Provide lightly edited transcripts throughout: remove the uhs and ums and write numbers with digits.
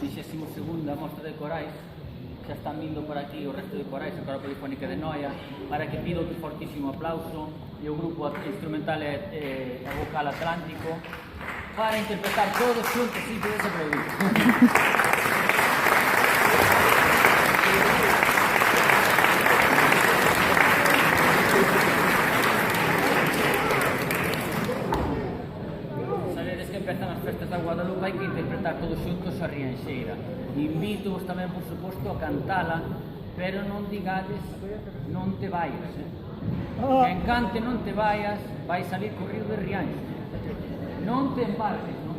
62ª Mostra de Corais. Xa están vindo por aquí o resto de corais, a Coral Polifónica de Noia, para que pido outro fortísimo aplauso e o grupo instrumental e vocal Atlántico para interpretar todos xuntos sin poder se aplaudir. Sabedes que empezan as festas da Guadalupe, hai que interpretar todos xuntos a Rianxeira. Invito-vos tamén, por suposto, a cantala, pero non digades non te vayas. Quen cante non te vayas, vai salir corrido de Rianxo. Non te embarques, non?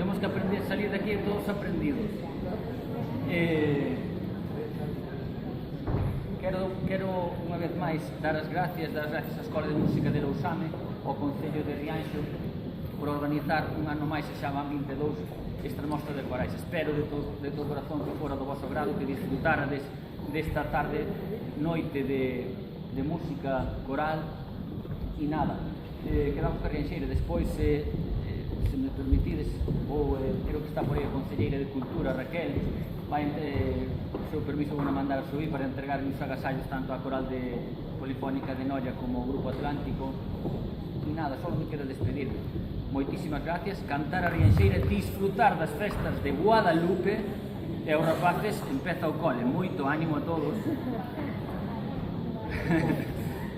Temos que aprender a salir daqui todos aprendidos. Quero unha vez máis dar as gracias á Escola de Música de Lousame, ao Concello de Rianxo, por organizar un ano máis, se chaman 22, esta mostra de corais. Espero de todo corazón que fora do vosso grado, que disfrutarades desta tarde, noite de música coral. E nada, quedamos a Rianxeira. Despois, se me permitides, creo que está por aí a Concelleira de Cultura, Raquel, vai, o seu permiso, vou mandar a subir para entregar uns agasallos tanto á Coral de Polifónica de Noia como ao Grupo Atlántico. E nada, só me queda despedir. Moitísimas gracias, cantar a Rianxeira, disfrutar das festas de Guadalupe, e os rapaces, empeza o cole, moito ánimo a todos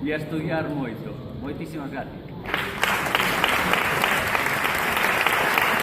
e a estudiar moito. Moitísimas gracias.